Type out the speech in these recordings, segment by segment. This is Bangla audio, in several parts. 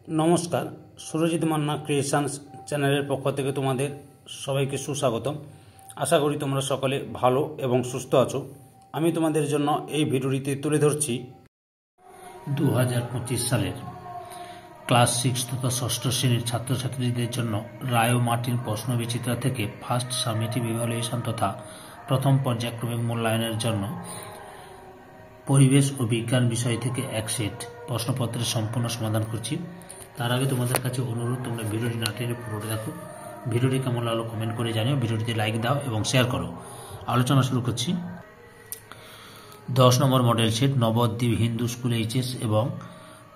নমস্কার, সুরজিৎ মান্না ক্রিয়েশনস চ্যানেলের পক্ষ থেকে তোমাদের সবাইকে সুস্বাগতম। আশা করি তোমরা সকলে ভালো এবং সুস্থ আছো। আমি তোমাদের জন্য এই ভিডিওটিতে তুলে ধরছি 2025 সালের ক্লাস 6 তথা ষষ্ঠ শ্রেণীর ছাত্রছাত্রীদের জন্য রায় ও মার্টিন প্রশ্ন বিচিত্রা থেকে ফার্স্ট সামেটিভ ইভ্যালুয়েশন তথা প্রথম পর্যায়ক্রমিক মূল্যায়নের জন্য পরিবেশ ও বিজ্ঞান বিষয় থেকে এক সেট প্রশ্নপত্রের সম্পূর্ণ সমাধান করছি। তার আগে তোমাদের কাছে অনুরোধ, তোমরা ভিডিওটি না টেনে পুরোটা দেখো। ভিডিওটি কেমন লাগলো কমেন্ট করে জানিও, ভিডিওটিতে লাইক দাও এবং শেয়ার করো। আলোচনা শুরু করছি। 10 নম্বর model set Nabadwip Hindu school HS এবং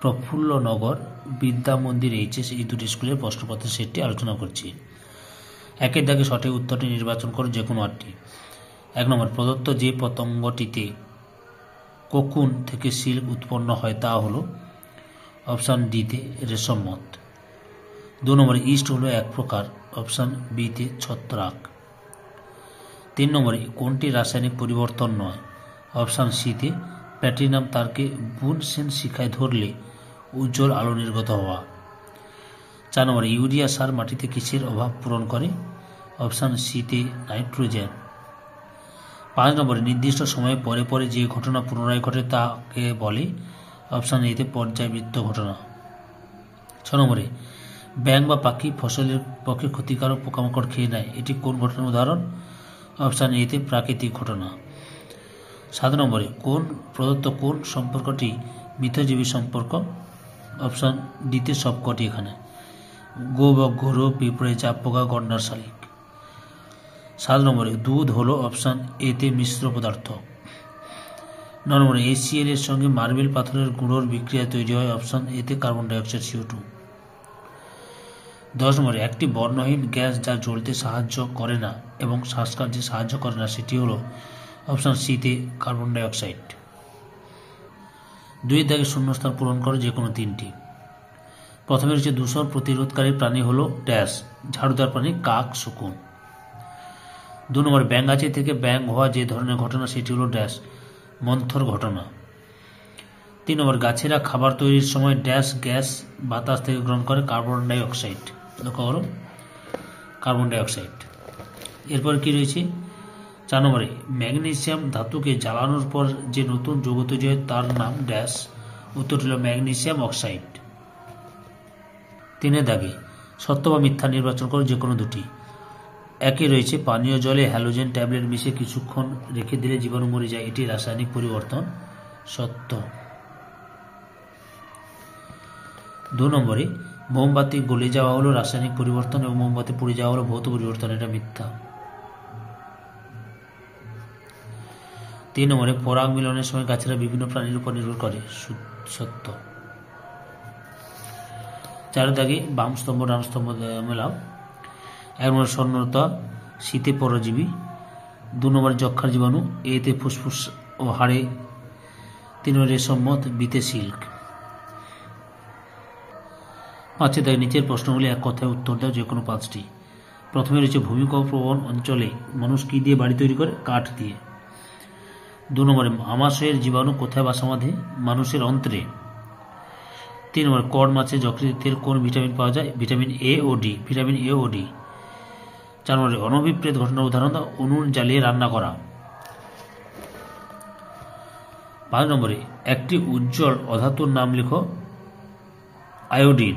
প্রফুল্লনগর বিদ্যা মন্দির এইচএস, এই দুটি স্কুলের প্রশ্নপত্রের সেটটি আলোচনা করছি। একের দাগে সঠিক উত্তরটি নির্বাচন করো যে কোনো আটটি। 1 নম্বর, প্রদত্ত যে পতঙ্গটিতে কোকুন থেকে সিল্ক উৎপন্ন হয় তা হলো অপশান ডিতে রেশম মত। 2 নম্বরে ইস্ট হলো এক প্রকার, অপশান বিতে ছত্রাক। 3 নম্বরে কোনটি রাসায়নিক পরিবর্তন নয়, অপশান সিতে প্ল্যাটিনাম তারকে বুনসেন শিখায় ধরলে উজ্জ্বল আলো নির্গত হওয়া। 4 নম্বরে ইউরিয়া সার মাটিতে কিসের অভাব পূরণ করে, অপশান সিতে নাইট্রোজেন। 5 নম্বরে নির্দিষ্ট সময়ে পরে পরে যে ঘটনা পুনরায় ঘটে তাকে বলে, অপশান এতে পর্যায়বৃত্ত ঘটনা। 6 নম্বরে ব্যাঙ বা পাখি ফসলের পক্ষে ক্ষতিকারক পোকামাকড় খেয়ে নেয়, এটি কোন ঘটনার উদাহরণ, অপশান এতে প্রাকৃতিক ঘটনা। 7 নম্বরে প্রদত্ত কোন সম্পর্কটি মিথজীবী সম্পর্ক, অপশান ডিতে সবকটি। এখানে গো বা গরু, পিঁপড়ে, চাপ পোকা, গন্ডার শালিক। 7 নম্বরে দুধ হলো অপশান এতে মিশ্র পদার্থ। 9 নম্বরে HCl এর সঙ্গে মার্বেল পাথরের গুঁড়োর বিক্রিয়া তৈরি হয়, অপশান এতে কার্বন ডাইঅক্সাইড CO2। 10 নম্বরে একটি বর্ণহীন গ্যাস যা জ্বলতে সাহায্য করে না এবং শ্বাসকার্যে সাহায্য করে না, সেটি হলো অপশান সিতে কার্বন ডাইঅক্সাইড। 2 দাগে শূন্যস্থান পূরণ করো যে কোনো তিনটি। প্রথমে রয়েছে দূষণ প্রতিরোধকারী প্রাণী হলো ড্যাশ, ঝাড়ুদার প্রাণী কাক, শকুন। 2 নম্বর ব্যাঙাচি থেকে ব্যাঙ হওয়া যে ধরনের ঘটনা সেটি হলো ড্যাশ, মন্থর ঘটনা। 3 নম্বর গাছেরা খাবার তৈরির সময় ড্যাশ গ্যাস বাতাস থেকে গ্রহণ করে, কার্বন ডাইঅক্সাইড। লক্ষ্য করো, কার্বন ডাইঅক্সাইড। এরপর কি রয়েছে 4 নম্বরে ম্যাগনেসিয়াম ধাতুকে জ্বালানোর পর যে নতুন যৌগ তৈরি হয় তার নাম ড্যাশ, উত্তরটি হল ম্যাগনেসিয়াম অক্সাইড। 3 দাগে সত্য বা মিথ্যা নির্বাচন করো যে কোনো দুটি। 1 রয়েছে পানীয় জলে হ্যালোজেন ট্যাবলেট মিশিয়ে কিছুক্ষণ রেখে দিলে জীবাণু মরে যায়, এটি রাসায়নিক পরিবর্তন, সত্য। 2 নম্বরে মোমবাতি গলে যাওয়া হলো রাসায়নিক পরিবর্তন এবং মোমবাতি পুড়ে যাওয়া হলো ভৌত পরিবর্তন, এটা মিথ্যা। 3 নম্বরে পরাগ মিলনের সময় গাছেরা বিভিন্ন প্রাণীর উপর নির্ভর করে, সত্য। 4 দাগে বাম স্তম্ভ ডান স্তম্ভ মেলাও। 1 নম্বর স্বর্ণতা শীতে পরজীবী। 2 নম্বরে যক্ষার জীবাণু, এতে ফুসফুস ও হাড়ে। 3 নম্বরে রেশম মত, বিতে সিল্ক। 5 দাগে নিচের প্রশ্নগুলি এক কথায় উত্তর দাও যে কোনো 5টি। প্রথমে রয়েছে ভূমিকম্প প্রবণ অঞ্চলে মানুষ কি দিয়ে বাড়ি তৈরি করে, কাঠ দিয়ে। 2 নম্বরে আমাশয়ের জীবাণু কোথায় বাসা বাঁধে, মানুষের অন্ত্রে। 3 নম্বরে কড মাছে যকৃতের কোন ভিটামিন পাওয়া যায়, ভিটামিন এ ও ডি, ভিটামিন এ ও ডি। 4 নম্বরে অনভিপ্রেত ঘটনার উদাহরণ দাও, উনুন জ্বালিয়ে রান্না করা। 5 নম্বরে একটি উজ্জ্বল অধাতুর নাম লেখো, আয়োডিন।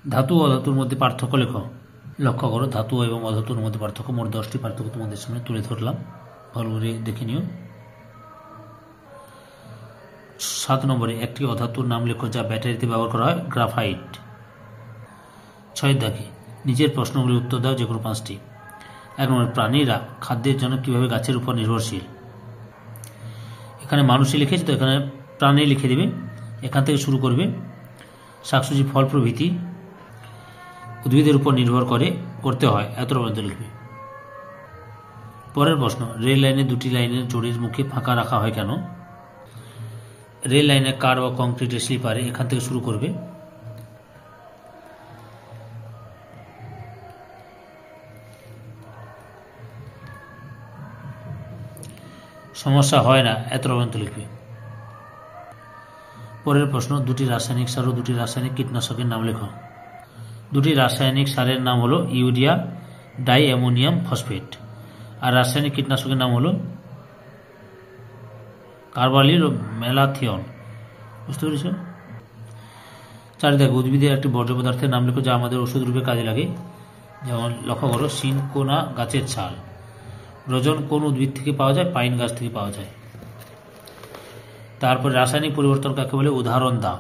ধাতু ও অধাতুর মধ্যে পার্থক্য লেখো। লক্ষ্য করো, ধাতু এবং অধাতুর মধ্যে পার্থক্য, মোট 10টি পার্থক্য তোমাদের সামনে তুলে ধরলাম, ভালো করে দেখে নিও। 7 নম্বরে একটি অধাতুর নাম লেখো যা ব্যাটারিতে ব্যবহার করা হয়, গ্রাফাইট। 6 দাগে নিচের প্রশ্নগুলির উত্তর দাও যে কোনো 5টি। 1 নম্বর প্রাণীরা খাদ্যের জন্য কিভাবে গাছের উপর নির্ভরশীল। এখানে মানুষই লিখেছে তো এখানে প্রাণী লিখে দেবে, এখান থেকে শুরু করবে। শাকসবজি ফল প্রভৃতি উদ্ভিদের উপর নির্ভর করতে হয়, এতটা পর্যন্ত লিখবে। পরের প্রশ্ন, রেল লাইনে 2টি লাইনের জোড়ের মুখে ফাঁকা রাখা হয় কেন। রেল লাইনে কার বা কংক্রিটের স্লিপারে, এখান থেকে শুরু করবে। সমস্যা হয় না এত পর্যন্ত লিখবে। পরের প্রশ্ন, দুটি রাসায়নিক সার ও দুটি রাসায়নিক কীটনাশকের নাম লেখো। দুটি রাসায়নিক সারের নাম হলো ইউরিয়া ডাই অ্যামোনিয়াম ফসফেট, আর রাসায়নিক কীটনাশকের নাম হলো কার্বালিন ও ম্যালাথিয়ন। বুঝতে পেরেছ? 4 দেখো, উদ্ভিদের একটি বর্জ্য পদার্থের নাম লেখো যা আমাদের ওষুধ রূপে কাজে লাগে। যেমন লক্ষ্য করো, সিনকোনা গাছের ছাল। রোজন কোন উদ্ভিদ থেকে পাওয়া যায়? পাইন গাছ থেকে পাওয়া যায়। তারপরে রাসায়নিক পরিবর্তন কাকে বলে? উদাহরণ দাও।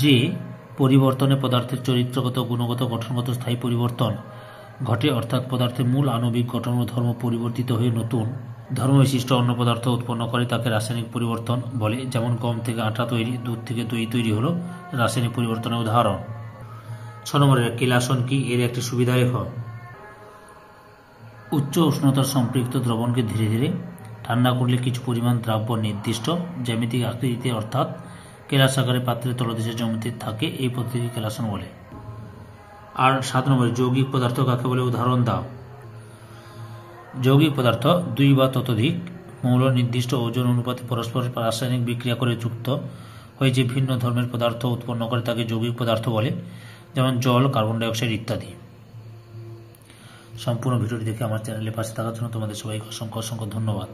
যে পরিবর্তনে পদার্থের চরিত্রগত, গুণগত, গঠনগত স্থায়ী পরিবর্তন ঘটে, অর্থাৎ পদার্থের মূল আণবিক গঠন ও ধর্ম পরিবর্তিত হয়ে নতুন ধর্মবিশিষ্ট অন্য পদার্থ উৎপন্ন করে, তাকে রাসায়নিক পরিবর্তন বলে। যেমন গম থেকে আটা তৈরি, দুধ থেকে দই তৈরি হলো রাসায়নিক পরিবর্তনের উদাহরণ। 6 নম্বরে কেলাসন কি? এর একটি সুবিধা লেখ। উচ্চ উষ্ণতার সম্পৃক্ত দ্রবণকে ধীরে ধীরে ঠান্ডা করলে কিছু পরিমাণ দ্রাব্য নির্দিষ্ট জ্যামিতিক আকৃতিতে অর্থাৎ কেলাস আকারে পাত্রের তলদেশে জমিতে থাকে, এই পদ্ধতিকে কেলাসন বলে। আর 7 নম্বরে যৌগিক পদার্থ কাকে বলে? উদাহরণ দাও। যৌগিক পদার্থ 2 বা ততোধিক মৌল নির্দিষ্ট ওজন অনুপাতে পরস্পর রাসায়নিক বিক্রিয়া করে যুক্ত হয়ে যে ভিন্ন ধর্মের পদার্থ উৎপন্ন করে তাকে যৌগিক পদার্থ বলে। যেমন জল, কার্বন ডাই অক্সাইড ইত্যাদি। সম্পূর্ণ ভিডিওটি দেখে আমার চ্যানেলের পাশে থাকার জন্য তোমাদের সবাইকে অসংখ্য অসংখ্য ধন্যবাদ।